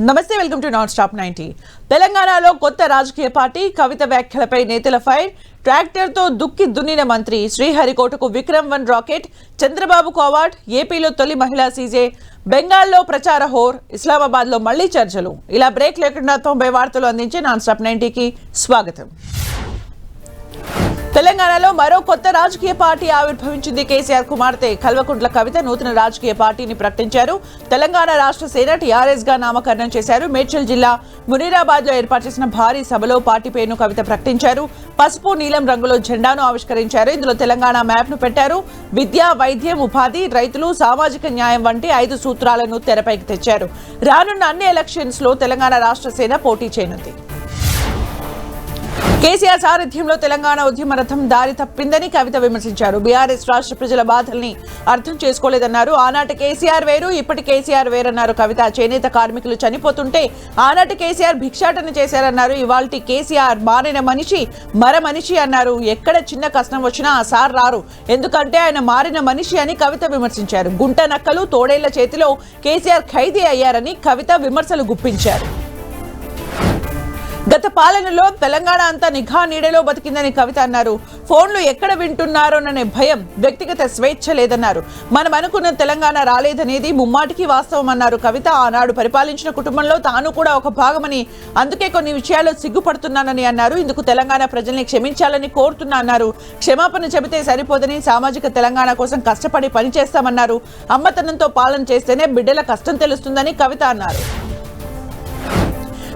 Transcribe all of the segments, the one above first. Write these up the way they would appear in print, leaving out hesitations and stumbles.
నమస్తే, welcome to non stop 90. తెలంగాణలో కొత్త రాజకీయ పార్టీ కవిత వ్యాఖ్యలపై నేతల ఫైర్. ట్రాక్టర్తో దుక్కి దున్నిన మంత్రి. శ్రీహరికోటకు విక్రమ్-1 రాకెట్. చంద్రబాబుకు అవార్డ్. ఏపీలో తొలి మహిళా సీజే. బెంగాల్లో ప్రచార హోర్. ఇస్లామాబాద్లో మళ్లీ చర్చలు. ఇలా బ్రేక్ లేకుండా 90 వార్తలు అందించే నాన్ స్టాప్ 90కి స్వాగతం. తెలంగాణలో మరో కొత్త రాజకీయ పార్టీ ఆవిర్భవించింది. కేసీఆర్ కుమార్తె కల్వకుంట్ల కవిత నూతన రాజకీయ పార్టీని ప్రకటించారు. తెలంగాణ రాష్ట్ర సేన టీఆర్ఎస్ గా నామకరణం చేశారు. మేడ్చల్ జిల్లా మునీరాబాద్ లో ఏర్పాటు చేసిన భారీ సభలో పార్టీ పేరును కవిత ప్రకటించారు. పసుపు నీలం రంగులో జెండాను ఆవిష్కరించారు. ఇందులో తెలంగాణ మ్యాప్ ను పెట్టారు. విద్య, వైద్యం, ఉపాధి, రైతులు, సామాజిక న్యాయం వంటి 5 సూత్రాలను తెరపైకి తెచ్చారు. రానున్న అన్ని ఎలక్షన్స్ లో తెలంగాణ రాష్ట్ర సేన పోటీ చేయనుంది. కేసీఆర్ సారథ్యంలో తెలంగాణ ఉద్యమ రథం దారి తప్పిందని కవిత విమర్శించారు. బీఆర్ఎస్ రాష్ట్ర ప్రజల బాధల్ని అర్థం చేసుకోలేదన్నారు. ఆనాటి కేసీఆర్ వేరు, ఇప్పటి కేసీఆర్ వేరన్నారు కవిత. చేనేత కార్మికులు చనిపోతుంటే ఆనాటి కేసీఆర్ భిక్షాటన చేశారన్నారు. ఇవాల్టి కేసీఆర్ మారిన మనిషి మనిషి అన్నారు. ఎక్కడ చిన్న కష్టం వచ్చినా ఆ సార్ రారు, ఎందుకంటే ఆయన మారిన మనిషి అని కవిత విమర్శించారు. గుంట నక్కలు, తోడేళ్ల చేతిలో కేసీఆర్ ఖైదీ అయ్యారని కవిత విమర్శలు గుప్పించారు. గత పాలనలో తెలంగాణ అంతా నిఘా నీడలో బతికిందని కవిత అన్నారు. ఫోన్లు ఎక్కడ వింటున్నారోననే భయం, వ్యక్తిగత స్వేచ్ఛ లేదన్నారు. మనం అనుకున్న తెలంగాణ రాలేదనేది ముమ్మాటికి వాస్తవం అన్నారు కవిత. ఆనాడు పరిపాలించిన కుటుంబంలో తాను కూడా ఒక భాగమని, అందుకే కొన్ని విషయాల్లో సిగ్గుపడుతున్నానని అన్నారు. ఇందుకు తెలంగాణ ప్రజల్ని క్షమించాలని కోరుతున్నా అన్నారు. క్షమాపణ చెబితే సరిపోదని, సామాజిక తెలంగాణ కోసం కష్టపడి పనిచేస్తామన్నారు. అమ్మతనంతో పాలన చేస్తేనే బిడ్డల కష్టం తెలుస్తుందని కవిత అన్నారు.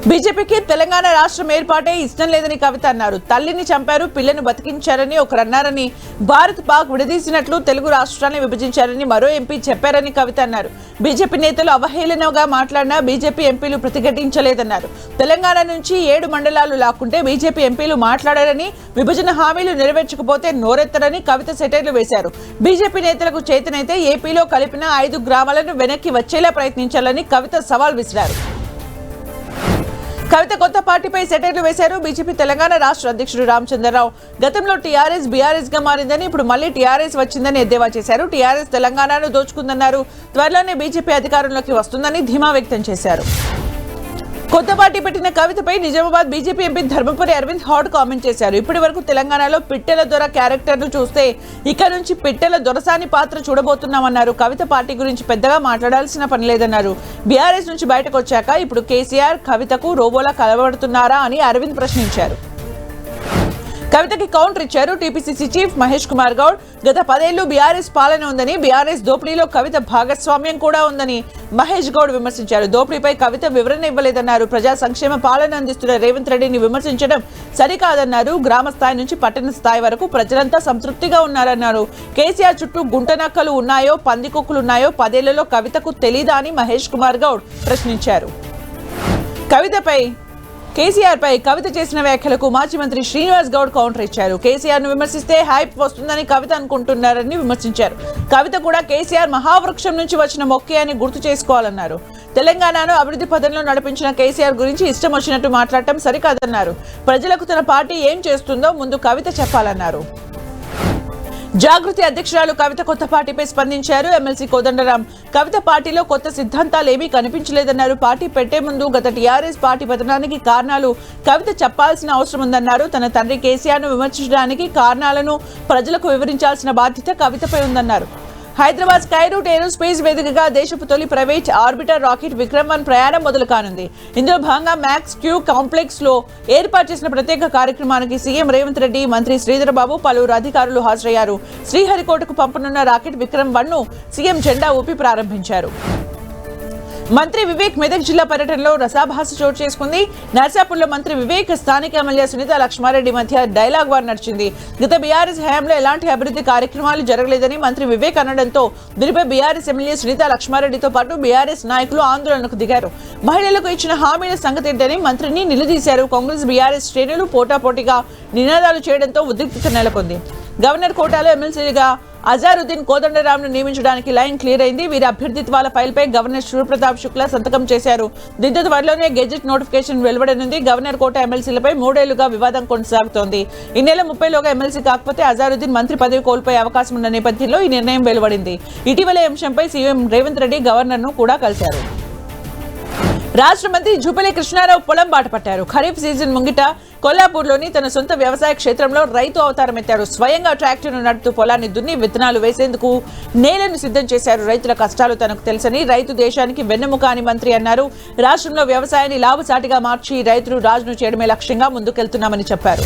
బీజేపీకి తెలంగాణ రాష్ట్రం ఏర్పాటే ఇష్టం లేదని కవిత అన్నారు. తల్లిని చంపారు, పిల్లను బతికించారని ఒకరు అన్నారని, భారత్ పాక్ విడదీసినట్లు తెలుగు రాష్ట్రాన్ని విభజించారని మరో ఎంపీ చెప్పారని కవిత అన్నారు. బీజేపీ నేతలు అవహేళనగా మాట్లాడినా బీజేపీ ఎంపీలు ప్రతిఘటించలేదన్నారు. తెలంగాణ నుంచి 7 మండలాలు లాక్కుంటే బీజేపీ ఎంపీలు మాట్లాడారని, విభజన హామీలు నెరవేర్చకపోతే నోరెత్తరని కవిత సెటైర్లు వేశారు. బీజేపీ నేతలకు చేతనైతే ఏపీలో కలిపిన 5 గ్రామాలను వెనక్కి వచ్చేలా ప్రయత్నించాలని కవిత సవాల్ విసిరారు. కవిత కొత్త పార్టీపై సెటైర్లు వేశారు. బీజేపీ తెలంగాణ రాష్ట్ర అధ్యక్షుడు రామచంద్రరావు గతంలో టీఆర్ఎస్ బీఆర్ఎస్ గా మారిందని, ఇప్పుడు మళ్లీ టీఆర్ఎస్ వచ్చిందని ఎద్దేవా చేశారు. టీఆర్ఎస్ తెలంగాణను దోచుకుందన్నారు. త్వరలోనే బీజేపీ అధికారంలోకి వస్తుందని ధీమా వ్యక్తం చేశారు. కొత్త పార్టీ పెట్టిన కవితపై Nizamabad BJP MP Dharmapuri Arvind hot comment చేశారు. ఇప్పటి వరకు తెలంగాణలో పిట్టెల దొర క్యారెక్టర్ ను చూస్తే ఇక నుంచి పిట్టెల దొరసాని పాత్ర చూడబోతున్నామన్నారు. కవిత పార్టీ గురించి పెద్దగా మాట్లాడాల్సిన పని లేదన్నారు. బీఆర్ఎస్ నుంచి బయటకు వచ్చాక ఇప్పుడు కేసీఆర్ కవితకు రోబోలా కలబడుతున్నారా అని అరవింద్ ప్రశ్నించారు. కవితకి కౌంటర్ ఇచ్చారు టీపీసీసీ చీఫ్ మహేష్ కుమార్ గౌడ్. గత 10 ఏళ్లు బీఆర్ఎస్ పాలన ఉందని, బీఆర్ఎస్ దోపిడీలో కవిత భాగస్వామ్యం కూడా ఉందని మహేష్ గౌడ్ విమర్శించారు. దోపిడీపై కవిత వివరణ ఇవ్వలేదన్నారు. ప్రజా సంక్షేమ పాలన అందిస్తున్న రేవంత్ రెడ్డిని విమర్శించడం సరికాదన్నారు. గ్రామ స్థాయి నుంచి పట్టణ స్థాయి వరకు ప్రజలంతా సంతృప్తిగా ఉన్నారన్నారు. కేసీఆర్ చుట్టూ గుంటనక్కలు ఉన్నాయో, పందికొక్కులున్నాయో 10 ఏళ్లలో కవితకు తెలీదా అని మహేష్ కుమార్ గౌడ్ ప్రశ్నించారు. కేసీఆర్ పై కవిత చేసిన వ్యాఖ్యలకు మాజీ మంత్రి శ్రీనివాస్ గౌడ్ కౌంటర్ ఇచ్చారు. కేసీఆర్ ను విమర్శిస్తే హైప్ వస్తుందని కవిత అనుకుంటున్నారని విమర్శించారు. కవిత కూడా కేసీఆర్ మహావృక్షం నుంచి వచ్చిన మొక్కే అని గుర్తు చేసుకోవాలన్నారు. తెలంగాణను అభివృద్ధి పథంలో నడిపించిన కేసీఆర్ గురించి ఇష్టం వచ్చినట్టు మాట్లాడటం సరికాదన్నారు. ప్రజలకు తన పార్టీ ఏం చేస్తుందో ముందు కవిత చెప్పాలన్నారు. జాగృతి అధ్యక్షురాలు కవిత కొత్త పార్టీపై స్పందించారు. ఎమ్మెల్సీ కోదండరాం కవిత పార్టీలో కొత్త సిద్ధాంతాలేమీ కనిపించలేదన్నారు. పార్టీ పెట్టే ముందు గత టీఆర్ఎస్ పార్టీ పతనానికి కారణాలు కవిత చెప్పాల్సిన అవసరం ఉందన్నారు. తన తండ్రి కేసీఆర్ ను విమర్శించడానికి కారణాలను ప్రజలకు వివరించాల్సిన బాధ్యత కవితపై ఉందన్నారు. హైదరాబాద్ స్కై రూట్ ఏరోస్పేస్ వేదికగా దేశపు తొలి ప్రైవేట్ ఆర్బిటర్ రాకెట్ విక్రమ్-1 ప్రయాణం మొదలు కానుంది. ఇందులో భాగంగా మ్యాక్స్ క్యూ కాంప్లెక్స్ లో ఏర్పాటు చేసిన ప్రత్యేక కార్యక్రమానికి సీఎం రేవంత్ రెడ్డి, మంత్రి శ్రీధర్ బాబు, పలువురు అధికారులు హాజరయ్యారు. శ్రీహరికోటకు పంపనున్న రాకెట్ విక్రమ్-1 ను సీఎం జెండా ఊపి ప్రారంభించారు. మంత్రి వివేక్ మెదక్ జిల్లా పర్యటనలో రసాభాస చోటు చేసుకుంది. నర్సాపూర్లో మంత్రి వివేక్, స్థానిక ఎమ్మెల్యే సునీత లక్ష్మారెడ్డి మధ్య డైలాగ్ వార్ నడిచింది. గత బీఆర్ఎస్ హయాంలో ఎలాంటి అభివృద్ధి కార్యక్రమాలు జరగలేదని మంత్రి వివేక్ అనడంతో దీనిపై బీఆర్ఎస్ ఎమ్మెల్యే సునీత లక్ష్మారెడ్డితో పాటు బీఆర్ఎస్ నాయకులు ఆందోళనకు దిగారు. మహిళలకు ఇచ్చిన హామీల సంగతి ఏంటని మంత్రిని నిలదీశారు. కాంగ్రెస్ బీఆర్ఎస్ శ్రేణులు పోటాపోటీగా నినాదాలు చేయడంతో ఉద్రిక్తత నెలకొంది. గవర్నర్ కోటాలో ఎమ్మెల్సీగా అజారుద్దీన్ కోదండరాంను నియమించడానికి లైన్ క్లియర్ అయింది. వీరి అభ్యర్థిత్వాల ఫైల్పై గవర్నర్ శివప్రతాప్ శుక్లా సంతకం చేశారు. దీంతో త్వరలోనే గెజెట్ నోటిఫికేషన్ వెలువడనుంది. గవర్నర్ కోట ఎమ్మెల్సీలపై 3 ఏళ్లుగా వివాదం కొనసాగుతోంది. ఈ నెల 30లోగా ఎమ్మెల్సీ కాకపోతే అజారుద్దీన్ మంత్రి పదవి కోల్పోయే అవకాశం ఉన్న నేపథ్యంలో ఈ నిర్ణయం వెలువడింది. ఇటీవల ఈ అంశంపై సీఎం రేవంత్ రెడ్డి గవర్నర్ను కూడా కలిశారు. రాష్ట్ర మంత్రి జూపల్లి కృష్ణారావు పొలం బాట పట్టారు. ఖరీఫ్ సీజన్ ముంగిట కొల్లాపూర్లోని తన సొంత వ్యవసాయ క్షేత్రంలో రైతు అవతారం ఎత్తారు. స్వయంగా ట్రాక్టర్ను నడుపుతూ పొలాన్ని దున్ని విత్తనాలు వేసేందుకు నేలను సిద్ధం చేశారు. రైతుల కష్టాలు తనకు తెలుసని, రైతు దేశానికి వెన్నెముక అని మంత్రి అన్నారు. రాష్ట్రంలో వ్యవసాయాన్ని లాభసాటిగా మార్చి రైతులు రాజును చేయడమే లక్ష్యంగా ముందుకెళ్తున్నామని చెప్పారు.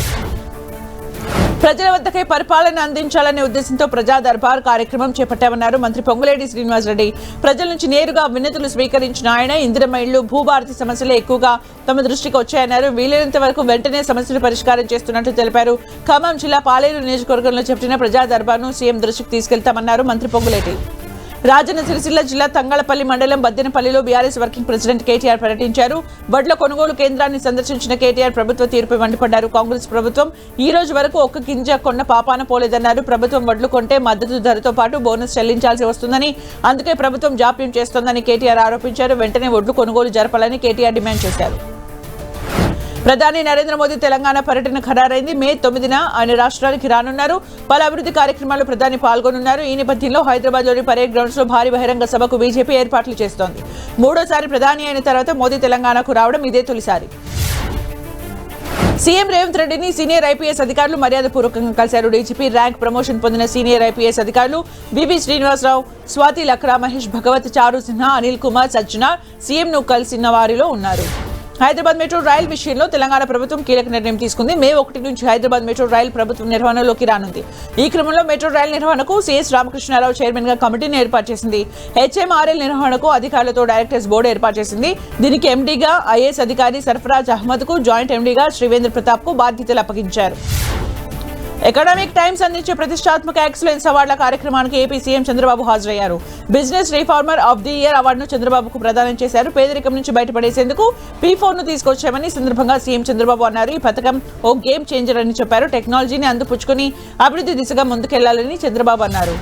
ప్రజల వద్దకే పరిపాలన అందించాలనే ఉద్దేశంతో ప్రజా దర్బార్ కార్యక్రమం చేపట్టామన్నారు మంత్రి పొంగులేటి శ్రీనివాసరెడ్డి. ప్రజల నుంచి నేరుగా వినతులు స్వీకరించిన ఆయన ఇందిరమ్మ ఇళ్లు, భూభారతి సమస్యలే ఎక్కువగా తమ దృష్టికి వచ్చాయన్నారు. వీలైనంత వరకు వెంటనే సమస్యలు పరిష్కారం చేస్తున్నట్టు తెలిపారు. ఖమ్మం జిల్లా పాలేరు నియోజకవర్గంలో చేపట్టిన ప్రజా దర్బార్ను సీఎం దృష్టికి తీసుకెళ్తామన్నారు మంత్రి పొంగులేటి. రాజన్న సిరిసిల్ల జిల్లా తంగళపల్లి మండలం బద్దెనపల్లిలో బీఆర్ఎస్ వర్కింగ్ ప్రెసిడెంట్ కేటీఆర్ పర్యటించారు. వడ్ల కొనుగోలు కేంద్రాన్ని సందర్శించిన కేటీఆర్ ప్రభుత్వ తీరుపై మండిపడ్డారు. కాంగ్రెస్ ప్రభుత్వం ఈ రోజు వరకు ఒక్క గింజ కొన్న పాపాన పోలేదన్నారు. ప్రభుత్వం వడ్లు కొంటే మద్దతు ధరతో పాటు బోనస్ చెల్లించాల్సి వస్తుందని, అందుకే ప్రభుత్వం జాప్యం చేస్తోందని కేటీఆర్ ఆరోపించారు. వెంటనే వడ్లు కొనుగోలు జరపాలని కేటీఆర్ డిమాండ్ చేశారు. ప్రధాని నరేంద్ర మోదీ తెలంగాణ పర్యటన ఖరారైంది. మే 9న ఆయన రాష్ట్రానికి రానున్నారు. పలు అభివృద్ధి కార్యక్రమాల్లో ప్రధాని పాల్గొనున్నారు. ఈ నేపథ్యంలో హైదరాబాద్లోని పరేడ్ గ్రౌండ్స్ లో భారీ బహిరంగ సభకు బీజేపీ ఏర్పాట్లు చేస్తోంది. మూడోసారి ప్రధాని అయిన తర్వాత మోదీ తెలంగాణకు రావడం ఇదే తొలిసారి. సీఎం రేవంత్ రెడ్డిని సీనియర్ ఐపీఎస్ అధికారులు మర్యాదపూర్వకంగా కలిశారు. డీజీపీ ర్యాంక్ ప్రమోషన్ పొందిన సీనియర్ ఐపీఎస్ అధికారులు బీబీ శ్రీనివాసరావు, స్వాతి లక్రా, మహేష్ భగవత్, చారు సిన్హా, అనిల్ కుమార్ సజ్జనా సీఎంను కలిసిన వారిలో ఉన్నారు. హైదరాబాద్ మెట్రో రైల్ విషయంలో తెలంగాణ ప్రభుత్వం కీలక నిర్ణయం తీసుకుంది. మే 1 నుంచి హైదరాబాద్ మెట్రో రైల్ ప్రభుత్వం నిర్వహణలోకి రానుంది. ఈ క్రమంలో మెట్రో రైల్ నిర్వహణకు సీఎస్ రామకృష్ణారావు చైర్మన్ గా కమిటీని ఏర్పాటు చేసింది. హెచ్ఎంఆర్ఎల్ నిర్వహణకు అధికారులతో డైరెక్టర్స్ బోర్డు ఏర్పాటు చేసింది. దీనికి ఎండీగా ఐఏఎస్ అధికారి సర్ఫరాజ్ అహ్మద్ కు, జాయింట్ ఎండీగా శ్రీవేంద్ర ప్రతాప్ కు బాధ్యతలు అప్పగించారు. ఎకనామిక్ టైమ్స్ అందించే ప్రతిష్టాత్మక ఎక్సలెన్స్ అవార్డుల కార్యక్రమానికి ఏపీ సీఎం చంద్రబాబు హాజరయ్యారు. Business reformer of the year అవార్డును చంద్రబాబుకు ప్రదానం చేశారు. పేదరికం నుంచి బయటపడేసేందుకు P4ను తీసుకొచ్చామని సందర్భంగా సీఎం చంద్రబాబు అన్నారు. ఈ పథకం ఓ గేమ్ చేంజర్ అని చెప్పారు. టెక్నాలజీని అందిపుచ్చుకుని అభివృద్ధి దిశగా ముందుకెళ్లాలని చంద్రబాబు అన్నారు.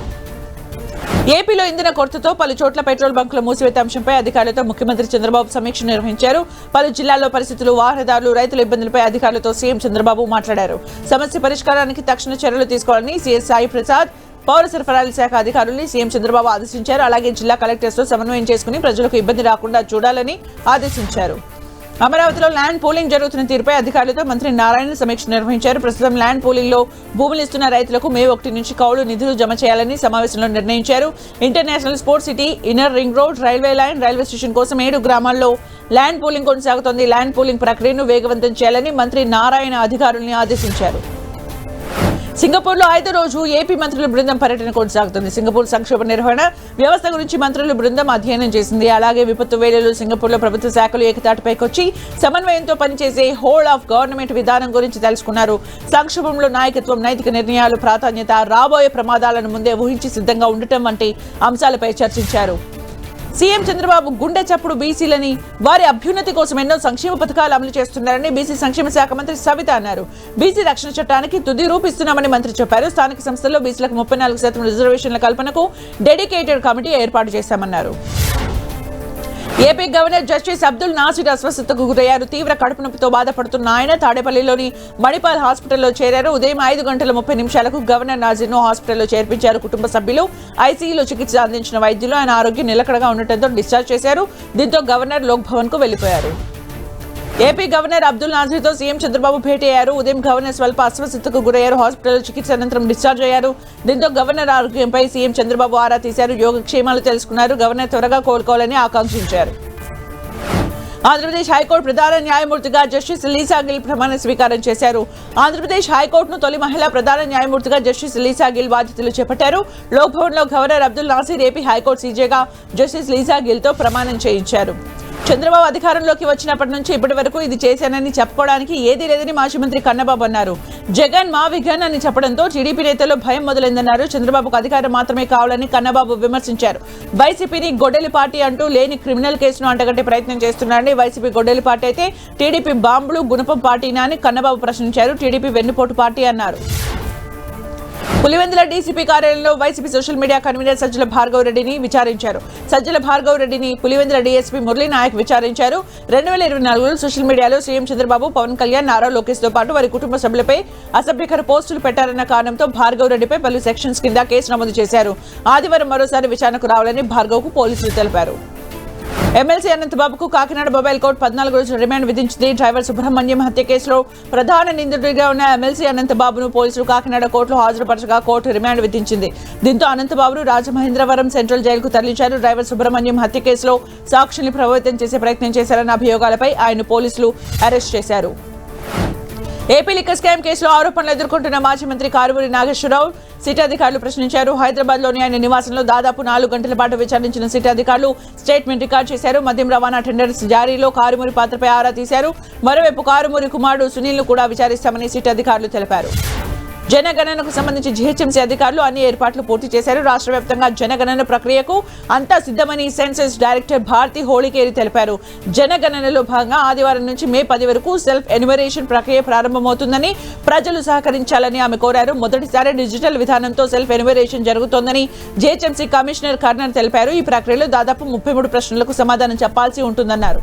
ఏపీలో ఇంధన కొరతతో పలు చోట్ల పెట్రోల్ బంకుల మూసివేత అంశంపై అధికారులతో ముఖ్యమంత్రి చంద్రబాబు సమీక్ష నిర్వహించారు. పలు జిల్లాల్లో పరిస్థితులు, వాహనదారులు, రైతుల ఇబ్బందులపై అధికారులతో సీఎం చంద్రబాబు మాట్లాడారు. సమస్య పరిష్కారానికి తక్షణ చర్యలు తీసుకోవాలని సీఎస్ సాయి ప్రసాద్, పౌర సరఫరాల శాఖ అధికారుల్ని సీఎం చంద్రబాబు ఆదేశించారు. అలాగే జిల్లా కలెక్టర్స్తో సమన్వయం చేసుకుని ప్రజలకు ఇబ్బంది రాకుండా చూడాలని ఆదేశించారు. అమరావతిలో ల్యాండ్ పూలింగ్ జరుగుతున్న తీరుపై అధికారులతో మంత్రి నారాయణ సమీక్ష నిర్వహించారు. ప్రస్తుతం ల్యాండ్ పూలింగ్ లో భూములు ఇస్తున్న రైతులకు మే 1 నుంచి కౌలు నిధులు జమ చేయాలని సమావేశంలో నిర్ణయించారు. International sports city, inner ring road, railway line, railway station కోసం 7 గ్రామాల్లో ల్యాండ్ పూలింగ్ కొనసాగుతోంది. ల్యాండ్ పూలింగ్ ప్రక్రియను వేగవంతం చేయాలని మంత్రి నారాయణ అధికారుల్ని ఆదేశించారు. సింగపూర్లో 5వ రోజు ఏపీ మంత్రుల బృందం పర్యటన కొనసాగుతుంది. సింగపూర్ సంక్షోభ నిర్వహణ వ్యవస్థ గురించి మంత్రుల బృందం అధ్యయనం చేసింది. అలాగే విపత్తు వేళలో సింగపూర్లో ప్రభుత్వ శాఖలు ఏకతాటిపైకొచ్చి సమన్వయంతో పనిచేసే హోల్ ఆఫ్ గవర్నమెంట్ విధానం గురించి తెలుసుకున్నారు. సంక్షోభంలో నాయకత్వం, నైతిక నిర్ణయాలు ప్రాధాన్యత, రాబోయే ప్రమాదాలను ముందే ఊహించి సిద్ధంగా ఉండటం వంటి అంశాలపై చర్చించారు. సీఎం చంద్రబాబు గుండె చప్పుడు బీసీలని, వారి అభ్యున్నతి కోసం ఎన్నో సంక్షేమ పథకాలు అమలు చేస్తున్నారని బీసీ సంక్షేమ శాఖ మంత్రి సవిత అన్నారు. బీసీ రక్షణ చట్టానికి తుది రూపిస్తున్నామని మంత్రి చెప్పారు. స్థానిక సంస్థల్లో బీసీలకు 34% రిజర్వేషన్ల కల్పనకు డెడికేటెడ్ కమిటీ ఏర్పాటు చేశామన్నారు. AP governor justice Abdul Nazeer అస్వస్థతకు గురయ్యారు. తీవ్ర కడుపు నొప్పితో బాధపడుతున్న ఆయన తాడేపల్లిలోని మణిపాల్ హాస్పిటల్లో చేరారు. ఉదయం 5:30 గవర్నర్ నాసిర్ను హాస్పిటల్లో చేర్పించారు కుటుంబ సభ్యులు. ఐసీయూలో చికిత్స అందించిన వైద్యులు ఆయన ఆరోగ్యం నిలకడగా ఉండటంతో డిశ్చార్జ్ చేశారు. దీంతో గవర్నర్ లోక్ భవన్ కు వెళ్లిపోయారు. ఏపీ గవర్నర్ అబ్దుల్ నాసిర్తో సీఎం చంద్రబాబు భేటీ అయ్యారు. ఉదయం గవర్నర్ స్వల్ప అస్వస్థతకు గురయ్యారు. హాస్పిటల్లో చికిత్స అనంతరం డిశ్చార్జ్ అయ్యారు. దీంతో గవర్నర్ ఆరోగ్యంపై సీఎం చంద్రబాబు ఆరా తీశారు. యోగక్షేమాలు తెలుసుకున్నారు. గవర్నర్ త్వరగా కోలుకోవాలని ఆకాంక్షించారు. ఆంధ్రప్రదేశ్ హైకోర్టు ప్రధాన న్యాయమూర్తిగా జస్టిస్ లీసా గిల్ ప్రమాణ స్వీకారం చేశారు. ఆంధ్రప్రదేశ్ హైకోర్టును తొలి మహిళా ప్రధాన న్యాయమూర్తిగా జస్టిస్ లీసా గిల్ బాధ్యతలు చేపట్టారు. లోక్ భవన్ లో governor Abdul Nasir AP high court సీజేగా జస్టిస్ లీసా గిల్ తో ప్రమాణం చేయించారు. చంద్రబాబు అధికారంలోకి వచ్చినప్పటి నుంచి ఇప్పటి వరకు ఇది చేశానని చెప్పుకోవడానికి ఏదీ లేదని మాజీ మంత్రి కన్నబాబు అన్నారు. జగన్ మా విఘన్ అని చెప్పడంతో టీడీపీ నేతల్లో భయం మొదలైందన్నారు. చంద్రబాబుకు అధికారం మాత్రమే కావాలని కన్నబాబు విమర్శించారు. వైసీపీని గొడ్డలి పార్టీ అంటూ లేని క్రిమినల్ కేసును అంటగట్టే ప్రయత్నం చేస్తున్నారని, వైసీపీ గొడ్డలి పార్టీ అయితే టీడీపీ బాంబులు గుణపం పార్టీనా అని కన్నబాబు ప్రశ్నించారు. టీడీపీ వెన్నుపోటు పార్టీ అన్నారు. పులివెందుల డీసీపీ కార్యాలయంలో YCP social media convener Sajjala Bhargav రెడ్డిని విచారించారు. సజ్జల భార్గవ్ రెడ్డిని పులివెందుల డీఎస్పీ మురళీ నాయక్ విచారించారు. 2024లో సోషల్ మీడియాలో సీఎం చంద్రబాబు, పవన్ కళ్యాణ్, నారా లోకేష్ తో పాటు వారి కుటుంబ సభ్యులపై అసభ్యకర పోస్టులు పెట్టారన్న కారణంతో భార్గవ్ రెడ్డిపై పలు సెక్షన్స్ కింద కేసు నమోదు చేశారు. ఆదివారం మరోసారి విచారణకు రావాలని భార్గవ్ కు పోలీసులు తెలిపారు. ఎమ్మెల్సీ అనంతబాబుకు కాకినాడ మొబైల్ కోర్టు 14 రోజుల రిమాండ్ విధించింది. డ్రైవర్ సుబ్రహ్మణ్యం హత్య కేసులో ప్రధాన నిందితుడిగా ఉన్న ఎమ్మెల్సీ అనంతబాబును పోలీసులు కాకినాడ కోర్టులో హాజరుపరచగా కోర్టు రిమాండ్ విధించింది. దీంతో అనంతబాబును రాజమహేంద్రవరం సెంట్రల్ జైలుకు తరలించారు. డ్రైవర్ సుబ్రహ్మణ్యం హత్య కేసులో సాక్షుల్ని ప్రభావితం చేసే ప్రయత్నం చేశారన్న అభియోగాలపై ఆయన పోలీసులు అరెస్ట్ చేశారు. ఏపీ లిక్కర్ స్కామ్ కేసులో ఆరోపణలు ఎదుర్కొంటున్న మాజీ మంత్రి కారుమూరి నాగేశ్వరరావు సిట్ అధికారులు ప్రశ్నించారు. హైదరాబాద్లోని ఆయన నివాసంలో దాదాపు 4 గంటల పాటు విచారించిన సిట్ అధికారులు స్టేట్మెంట్ రికార్డు చేశారు. మద్యం రవాణా టెండర్స్ జారీలో కారుమూరి పాత్రపై ఆరా తీశారు. మరోవైపు కారుమూరి కుమారుడు సునీల్ను కూడా విచారిస్తామని సిట్ అధికారులు తెలిపారు. జనగణనకు సంబంధించి జీహెచ్ఎంసీ అధికారులు అన్ని ఏర్పాట్లు పూర్తి చేశారు. రాష్ట్ర వ్యాప్తంగా జనగణన ప్రక్రియకు అంతా సిద్ధమని సెన్సస్ డైరెక్టర్ భారతి హోళికేరి తెలిపారు. జనగణనలో భాగంగా ఆదివారం నుంచి మే 10 వరకు సెల్ఫ్ ఎన్యుమరేషన్ ప్రక్రియ ప్రారంభమవుతుందని ప్రజలు సహకరించాలని ఆమె కోరారు. మొదటిసారి డిజిటల్ విధానంతో సెల్ఫ్ ఎన్యుమరేషన్ జరుగుతోందని జీహెచ్ఎంసీ కమిషనర్ కర్నర్ తెలిపారు. ఈ ప్రక్రియలో దాదాపు 33 ప్రశ్నలకు సమాధానం చెప్పాల్సి ఉంటుందన్నారు.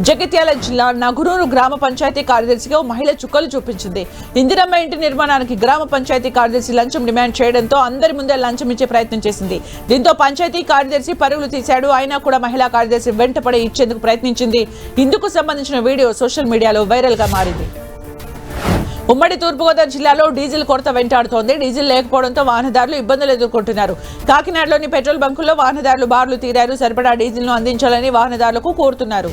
జగిత్యాల జిల్లా నగురూరు గ్రామ పంచాయతీ కార్యదర్శిగా మహిళ చుక్కలు చూపించింది. ఇందిరమ్మ ఇంటి నిర్మాణానికి గ్రామ పంచాయతీ కార్యదర్శి లంచం డిమాండ్ చేయడంతో అందరి ముందే లంచం ఇచ్చే ప్రయత్నం చేసింది. దీంతో పంచాయతీ కార్యదర్శి పరుగులు తీశాడు. అయినా కూడా మహిళా కార్యదర్శి వెంటపడి ఇచ్చేందుకు ప్రయత్నించింది. ఇందుకు సంబంధించిన వీడియో సోషల్ మీడియాలో వైరల్ గా మారింది. ఉమ్మడి తూర్పుగోదావరి జిల్లాలో డీజిల్ కొరత వెంటాడుతోంది. డీజిల్ లేకపోవడంతో వాహనదారులు ఇబ్బందులు ఎదుర్కొంటున్నారు. కాకినాడలోని పెట్రోల్ బంకుల్లో వాహనదారులు బార్లు తీరారు. సరిపడా డీజిల్ను అందించాలని వాహనదారులకు కోరుతున్నారు.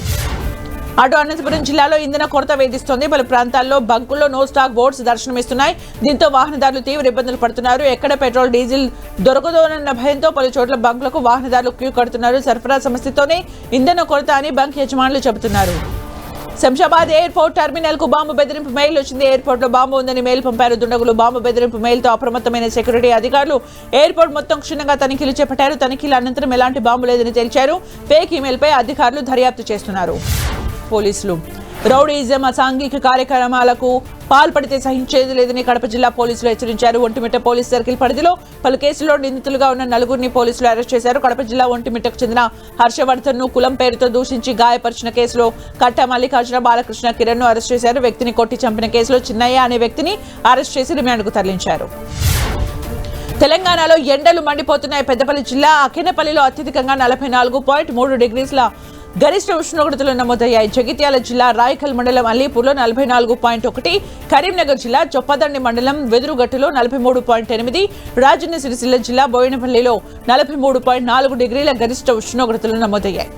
అటు అనంతపురం జిల్లాలో ఇంధన కొరత వేధిస్తోంది. పలు ప్రాంతాల్లో బంకుల్లో నో స్టాక్ బోర్డ్స్ దర్శనమిస్తున్నాయి. దీంతో వాహనదారులు తీవ్ర ఇబ్బందులు పడుతున్నారు. ఎక్కడ పెట్రోల్ డీజిల్ దొరకదోనన్న భయంతో పలు చోట్ల బంకులకు వాహనదారులు క్యూ కడుతున్నారు. సరఫరా సమస్యతోనే ఇంధన కొరత అని బంక్ యజమానులు చెబుతున్నారు. శంషాబాద్ ఎయిర్పోర్ట్ టెర్మినల్ కు బాంబు బెదిరింపు మెయిల్ వచ్చింది. ఎయిర్పోర్ట్ లో బాంబు ఉందని మెయిల్ పంపారు దుండగులు. బాంబు బెదిరింపు మెయిల్ తో అప్రమత్తమైన సెక్యూరిటీ అధికారులు ఎయిర్పోర్ట్ మొత్తం క్షుణ్ణంగా తనిఖీలు చేపట్టారు. తనిఖీల అనంతరం ఎలాంటి బాంబు లేదని తేల్చారు. ఫేక్ ఈమెయిల్ పై అధికారులు దర్యాప్తు చేస్తున్నారు. పోలీసులు రౌడీజం అసాంఘిక కార్యక్రమాలకు పాల్పడితే సహించేది లేదని కడప జిల్లా పోలీసులు హెచ్చరించారు. ఒంటిమిట్ట పోలీస్ సర్కిల్ పరిధిలో పలు కేసుల్లో నిందితులుగా ఉన్న 4గురిని పోలీసులు అరెస్ట్ చేశారు. కడప జిల్లా ఒంటిమిట్టకు చెందిన హర్షవర్ధన్ ను కులం పేరుతో దూషించి గాయపరిచిన కేసులో కట్ట మల్లికార్జున, బాలకృష్ణ, కిరణ్ ను అరెస్ట్ చేశారు. వ్యక్తిని కొట్టి చంపిన కేసులో చిన్నయ్య అనే వ్యక్తిని అరెస్ట్ చేసి రిమాండ్కు తరలించారు. తెలంగాణలో ఎండలు మండిపోతున్నాయి. పెద్దపల్లి జిల్లా అకినపల్లిలో అత్యధికంగా 44.3 డిగ్రీల గరిష్ట ఉష్ణోగ్రతలు నమోదయ్యాయి. జగిత్యాల జిల్లా రాయకల్ మండలం అలీపూర్లో 44.1, కరీంనగర్ జిల్లా చొప్పదండి మండలం వెదురుగట్టులో 43.8, రాజన్న సిరిసిల్ల జిల్లా బోయినపల్లిలో 43.4 డిగ్రీల గరిష్ట ఉష్ణోగ్రతలు నమోదయ్యాయి.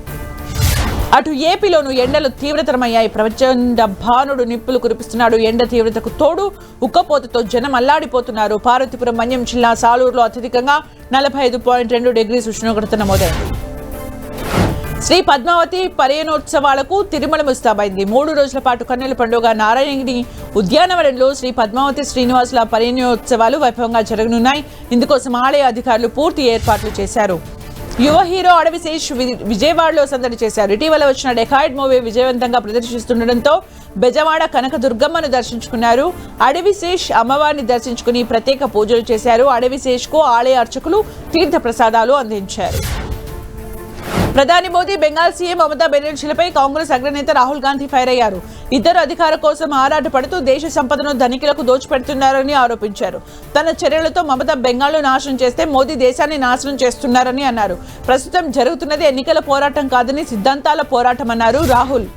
అటు ఏపీలోనూ ఎండలు తీవ్రతరమయ్యాయి. ప్రచండ భానుడు నిప్పులు కురిపిస్తున్నాడు. ఎండ తీవ్రతకు తోడు ఉక్కపోతతో జనం అల్లాడిపోతున్నారు. పార్వతీపురం మన్యం జిల్లా సాలూరులో అత్యధికంగా 45.2 డిగ్రీల ఉష్ణోగ్రత నమోదైంది. శ్రీ పద్మావతి పర్యటనోత్సవాలకు తిరుమల ముస్తాబైంది. 3 రోజుల పాటు కన్నుల పండుగ నారాయణగిరి ఉద్యానవనంలో శ్రీ పద్మావతి శ్రీనివాసుల పర్యటనోత్సవాలు వైభవంగా జరగనున్నాయి. ఇందుకోసం ఆలయ అధికారులు పూర్తి ఏర్పాట్లు చేశారు. యువ హీరో అడవిశేష్ విజయవాడలో సందడి చేశారు. ఇటీవల వచ్చిన డెకాయిడ్ మూవీ విజయవంతంగా ప్రదర్శిస్తుండటంతో బెజవాడ కనక దుర్గమ్మను దర్శించుకున్నారు. అడవిశేష్ అమ్మవారిని దర్శించుకుని ప్రత్యేక పూజలు చేశారు. అడవిశేష్ కు ఆలయ అర్చకులు తీర్థ ప్రసాదాలు అందించారు. ప్రధాని మోదీ బెంగాల్ సీఎం మమతా బెనర్జీలపై కాంగ్రెస్ అగ్రనేత రాహుల్ గాంధీ ఫైర్ అయ్యారు. ఇద్దరు అధికార కోసం ఆరాటపడుతూ దేశ సంపదను ధనికులకు దోచిపెడుతున్నారని ఆరోపించారు. తన చర్యలతో మమతా బెంగాల్ను నాశనం చేస్తే మోదీ దేశాన్ని నాశనం చేస్తున్నారని అన్నారు. ప్రస్తుతం జరుగుతున్నది ఎన్నికల పోరాటం కాదని సిద్ధాంతాల పోరాటం అన్నారు రాహుల్.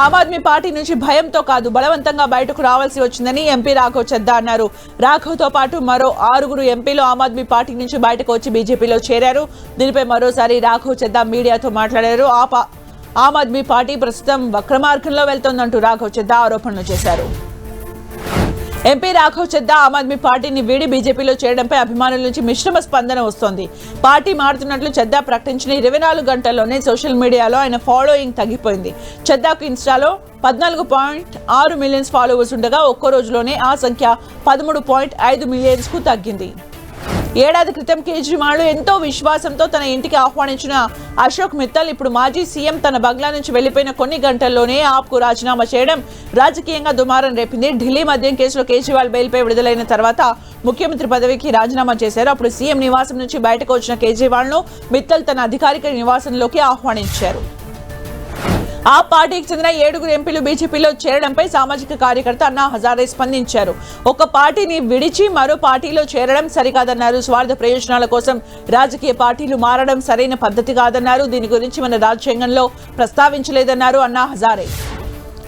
ఆమ్ ఆద్మీ పార్టీ నుంచి భయంతో కాదు బలవంతంగా బయటకు రావాల్సి వచ్చిందని ఎంపీ రాఘవ్ చెద్దా అన్నారు. రాఘవ్తో పాటు మరో 6 ఎంపీలు ఆమ్ ఆద్మీ పార్టీ నుంచి బయటకు వచ్చి బీజేపీలో చేరారు. దీనిపై మరోసారి రాఘవ్ చెద్దా మీడియాతో మాట్లాడారు. ఆమ్ ఆద్మీ పార్టీ ప్రస్తుతం వక్రమార్గంలో వెళ్తోందంటూ రాఘవ్ చెద్దా ఆరోపణలు చేశారు. ఎంపీ రాఘవ్ చెద్దా ఆమ్ ఆద్మీ పార్టీని వీడి బీజేపీలో చేరడంపై అభిమానుల నుంచి మిశ్రమ స్పందన వస్తోంది. పార్టీ మారుతున్నట్లు చెద్దా ప్రకటించిన 24 గంటల్లోనే సోషల్ మీడియాలో ఆయన ఫాలోయింగ్ తగ్గిపోయింది. చెద్దాకు ఇన్స్టాలో 14.6 మిలియన్స్ ఫాలోవర్స్ ఉండగా ఒక్కో రోజులోనే ఆ సంఖ్య 13.5 మిలియన్స్ కు తగ్గింది. ఏడాది క్రితం కేజ్రీవాల్ ఎంతో విశ్వాసంతో తన ఇంటికి ఆహ్వానించిన అశోక్ మిత్తల్ ఇప్పుడు మాజీ సీఎం తన బంగ్లా నుంచి వెళ్లిపోయిన కొన్ని గంటల్లోనే ఆప్కు రాజీనామా చేయడం రాజకీయంగా దుమారం రేపింది. ఢిల్లీ మద్యం కేసులో కేజ్రీవాల్ బెయిల్పై విడుదలైన తర్వాత ముఖ్యమంత్రి పదవికి రాజీనామా చేశారు. అప్పుడు సీఎం నివాసం నుంచి బయటకు వచ్చిన కేజ్రీవాల్ ను మిత్తల్ తన అధికారిక నివాసంలోకి ఆహ్వానించారు. ఆ పార్టీకి చెందిన 7 ఎంపీలు బీజేపీలో చేరడంపై సామాజిక కార్యకర్త అన్నా హజారే స్పందించారు. ఒక పార్టీని విడిచి మరో పార్టీలో చేరడం సరికాదన్నారు. స్వార్థ ప్రయోజనాల కోసం రాజకీయ పార్టీలు మారడం సరైన పద్ధతి కాదన్నారు. దీని గురించి మన రాజ్యాంగంలో ప్రస్తావించలేదన్నారు అన్నా హజారే.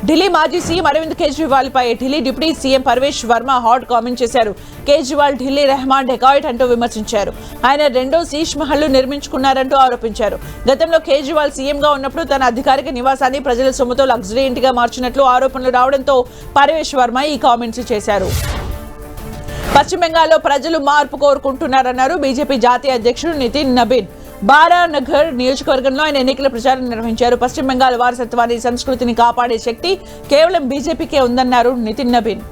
ఢిల్లీ మాజీ సీఎం అరవింద్ కేజ్రీవాల్ పై Delhi deputy CM Parvesh Verma hot comment చేశారు. కేజ్రీవాల్ ఢిల్లీ రెహమాన్ డెకాయిట్ అంటూ విమర్శించారు. ఆయన 2వ శీష్ మహల్ నిర్మించుకున్నారంటూ ఆరోపించారు. గతంలో కేజ్రీవాల్ సీఎంగా ఉన్నప్పుడు తన అధికారిక నివాసాన్ని ప్రజల సొమ్ముతో లగ్జరీ ఇంటిగా మార్చినట్లు ఆరోపణలు రావడంతో పర్వేష్ వర్మ ఈ కామెంట్స్ చేశారు. పశ్చిమ బెంగాల్లో ప్రజలు మార్పు కోరుకుంటున్నారన్నారు బీజేపీ జాతీయ అధ్యక్షుడు నితిన్ నబీన్. బారానగర్ నియోజకవర్గంలో ఆయన ఎన్నికల ప్రచారం నిర్వహించారు. పశ్చిమ బెంగాల్ వారసత్వాన్ని, సంస్కృతిని కాపాడే శక్తి కేవలం బీజేపీకే ఉందన్నారు నితిన్ నబీన్.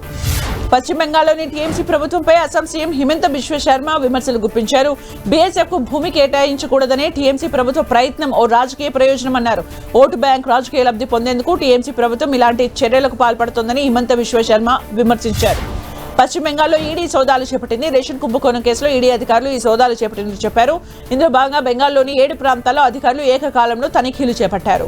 పశ్చిమ బెంగాల్లోని టీఎంసీ ప్రభుత్వంపై అస్సాం సీఎం హిమంత బిశ్వ శర్మ విమర్శలు గుప్పించారు. బీఎస్ఎఫ్ కు భూమి కేటాయించకూడదనే టీఎంసీ ప్రభుత్వ ప్రయత్నం ఓ రాజకీయ ప్రయోజనం అన్నారు. ఓటు బ్యాంక్ రాజకీయ లబ్ధి పొందేందుకు టీఎంసీ ప్రభుత్వం ఇలాంటి చర్యలకు పాల్పడుతోందని హిమంత బిశ్వ శర్మ విమర్శించారు. పశ్చిమ బెంగాల్లో ఈడీ సోదాలు చేపట్టింది. రేషన్ కుంభకోణం కేసులో ఈడీ అధికారులు ఈ సోదాలు చేపట్టినట్లు చెప్పారు. ఇందులో భాగంగా బెంగాల్లోని 7 ప్రాంతాల్లో అధికారులు ఏకకాలంలో తనిఖీలు చేపట్టారు.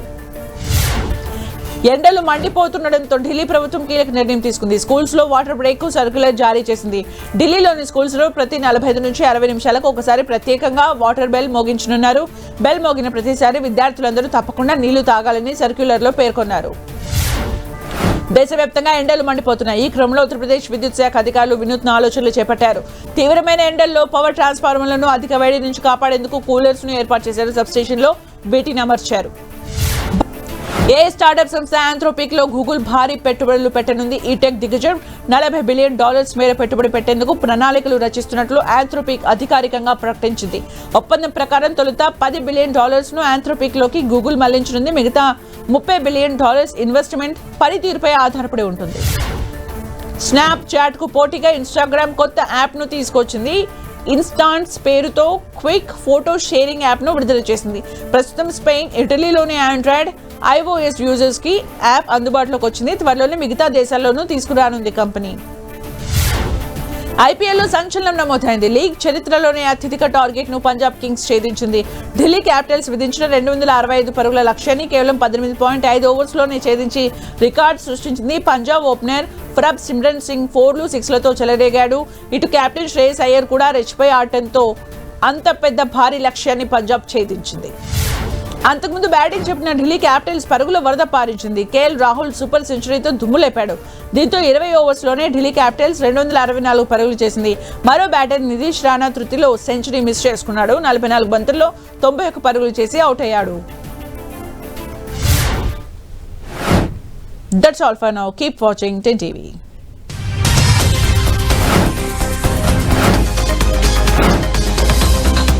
ఎండలు మండిపోతుండటంతో ఢిల్లీ ప్రభుత్వం కీలక నిర్ణయం తీసుకుంది. స్కూల్స్ లో వాటర్ బ్రేక్ సర్క్యులర్ జారీ చేసింది. ఢిల్లీలోని స్కూల్స్ లో ప్రతి 45 నుంచి 60 నిమిషాలకు ఒకసారి ప్రత్యేకంగా వాటర్ బెల్ మోగించనున్నారు. బెల్ మోగిన ప్రతిసారి విద్యార్థులందరూ తప్పకుండా నీళ్లు తాగాలని సర్క్యులర్ లో పేర్కొన్నారు. దేశవ్యాప్తంగా ఎండలు మండిపోతున్నాయి. ఈ క్రమంలో ఉత్తరప్రదేశ్ విద్యుత్ శాఖ అధికారులు వినూత్న ఆలోచనలు చేపట్టారు. తీవ్రమైన ఎండల్లో పవర్ ట్రాన్స్ఫార్మర్లను అధిక వేడి నుంచి కాపాడేందుకు కూలర్స్ ను ఏర్పాటు చేశారు. సబ్స్టేషన్ లో వీటిని అమర్చారు. ఏ స్టార్టప్ సంస్థ ఆంథ్రోపిక్ లో గూగుల్ భారీ పెట్టుబడులు పెట్టనుంది. ఈ టెక్ దిగ్గజం $40 బిలియన్ మేర పెట్టుబడి పెట్టేందుకు ప్రణాళికలు రచిస్తున్నట్లు ఆంథ్రోపిక్ అధికారికంగా ప్రకటించింది. ఒప్పందం ప్రకారం తొలుత $10 బిలియన్ ను ఆంథ్రోపిక్ లోకి గూగుల్ మళ్లించనుంది. మిగతా $30 బిలియన్ ఇన్వెస్ట్మెంట్ పనితీరుపై ఆధారపడి ఉంటుంది. స్నాప్ చాట్ కు పోటీగా ఇన్స్టాగ్రామ్ కొత్త యాప్ ను తీసుకొచ్చింది. ఇన్స్టాంట్స్ పేరుతో క్విక్ ఫోటో షేరింగ్ యాప్ ను విడుదల చేసింది. ప్రస్తుతం స్పెయిన్, ఇటలీలోని ఆండ్రాయిడ్, iOS యూజర్స్ కి యాప్ అందుబాటులోకి వచ్చింది. త్వరలోనే మిగతా దేశాల్లోనూ తీసుకురానుంది కంపెనీ. ఐపీఎల్ లో సంచలనం నమోదైంది. లీగ్ చరిత్రలోనే అత్యధిక టార్గెట్ ను పంజాబ్ కింగ్స్ ఛేదించింది. ఢిల్లీ క్యాపిటల్స్ విధించిన 265 పరుగుల లక్ష్యాన్ని కేవలం 18.5 ఓవర్స్లోనే ఛేదించి రికార్డు సృష్టించింది. పంజాబ్ ఓపెనర్ ఫరబ్ సిమ్రన్ సింగ్ 4లు 6లతో చెలరేగాడు. ఇటు కెప్టెన్ శ్రేయస్ అయ్యర్ కూడా రెచ్చిపోయి ఆడటంతో అంత పెద్ద భారీ లక్ష్యాన్ని పంజాబ్ ఛేదించింది. అంతకుముందు బ్యాటింగ్ చెప్పిన ఢిల్లీ క్యాపిటల్స్ పరుగుల వరద పారించింది. కేఎల్ రాహుల్ సూపర్ సెంచరీతో దుమ్ములేపాడు. దీంతో 20 ఓవర్స్లోనే ఢిల్లీ క్యాపిటల్స్ 264 పరుగులు చేసింది. మరో బ్యాటర్ నితీష్ రాణా తృతిలో సెంచరీ మిస్ చేసుకున్నాడు. 44 బంతుల్లో 91 పరుగులు చేసి అవుట్ అయ్యాడు. That's all for now. Keep watching 10 TV.